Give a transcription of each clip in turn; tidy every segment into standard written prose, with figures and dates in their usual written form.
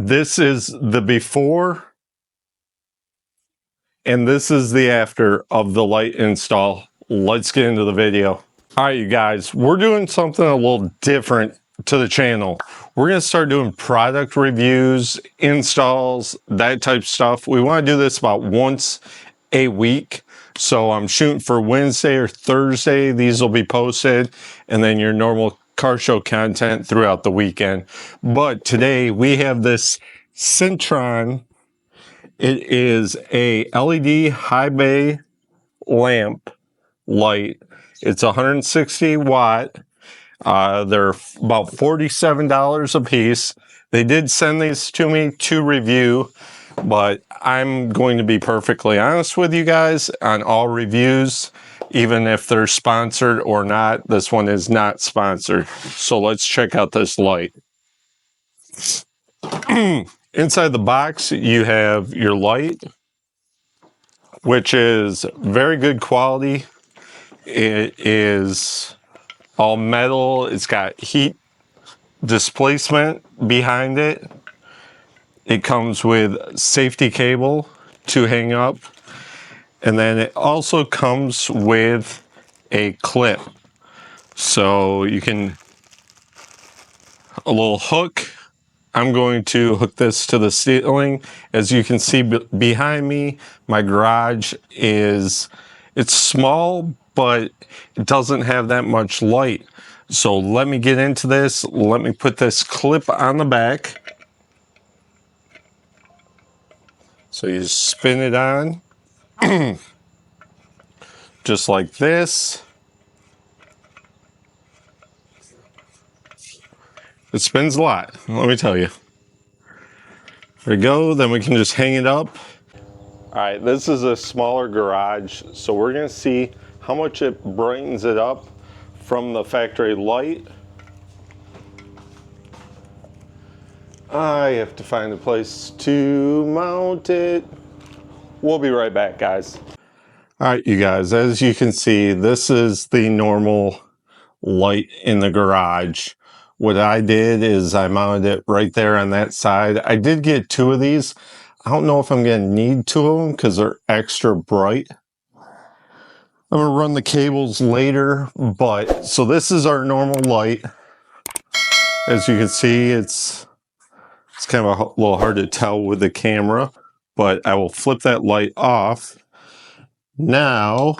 This is the before and this is the after of the light install. Let's get into the video. All right, you guys, we're doing something a little different to the channel. We're going to start doing product reviews, installs, that type of stuff. We want to do this about once a week. So I'm shooting for Wednesday or Thursday. These will be posted, and then your normal car show content throughout the weekend. But today we have this Cinoton. It is a LED high bay lamp light. It's 160 watt. They're about $47 a piece. They did send these to me to review, but I'm going to be perfectly honest with you guys on all reviews, even if they're sponsored or not. This one is not sponsored. So let's check out this light. Inside the box, you have your light, which is very good quality. It is all metal. It's got heat displacement behind it. It comes with safety cable to hang up. And then it also comes with a clip. So you can, a little hook. I'm going to hook this to the ceiling. As you can see behind me, my garage it's small, but it doesn't have that much light. So let me get into this. Let me put this clip on the back. So you just spin it on, just like this. It spins a lot, let me tell you. There we go, then we can just hang it up. All right, this is a smaller garage, so we're gonna see how much it brightens it up from the factory light. I have to find a place to mount it. We'll be right back, guys. All right, you guys, as you can see, this is the normal light in the garage. What I did is I mounted it right there on that side. I did get two of these. I don't know if I'm gonna need two of them because they're extra bright. I'm gonna run the cables later, but so this is our normal light. As you can see, it's kind of a little hard to tell with the camera, but I will flip that light off. Now,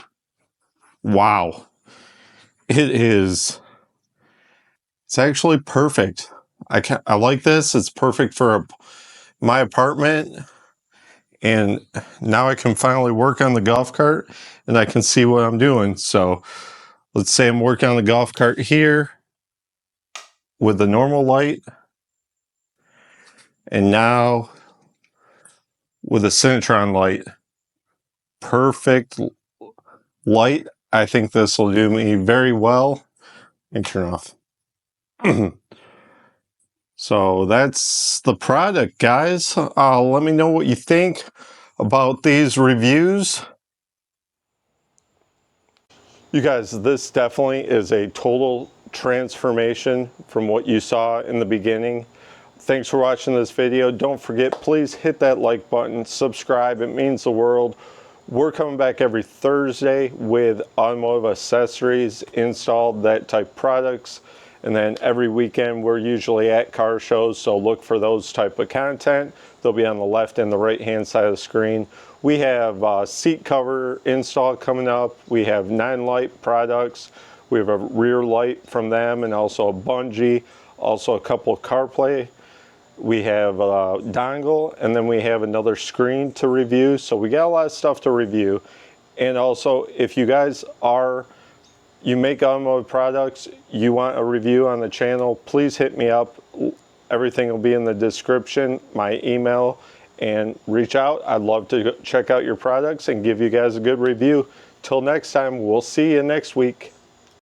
wow, it's actually perfect. I like this. It's perfect for my apartment. And now I can finally work on the golf cart and I can see what I'm doing. So let's say I'm working on the golf cart here with the normal light. And now with the Cinoton light, perfect light. I think this will do me very well. And turn off. So that's the product, guys. Let me know what you think about these reviews. You guys, this definitely is a total transformation from what you saw in the beginning. Thanks for watching this video. Don't forget, please hit that like button, subscribe. It means the world. We're coming back every Thursday with automotive accessories, installed, that type products. And then every weekend we're usually at car shows, so look for those type of content. They'll be on the left and the right hand side of the screen. We have seat cover install coming up. We have 9 light products. We have a rear light from them and also a bungee, also a couple of CarPlay. We have a dongle, and then we have another screen to review. So we got a lot of stuff to review. And also, if you guys you make automotive products, you want a review on the channel, please hit me up. Everything will be in the description, my email, and reach out. I'd love to check out your products and give you guys a good review. Till next time, we'll see you next week.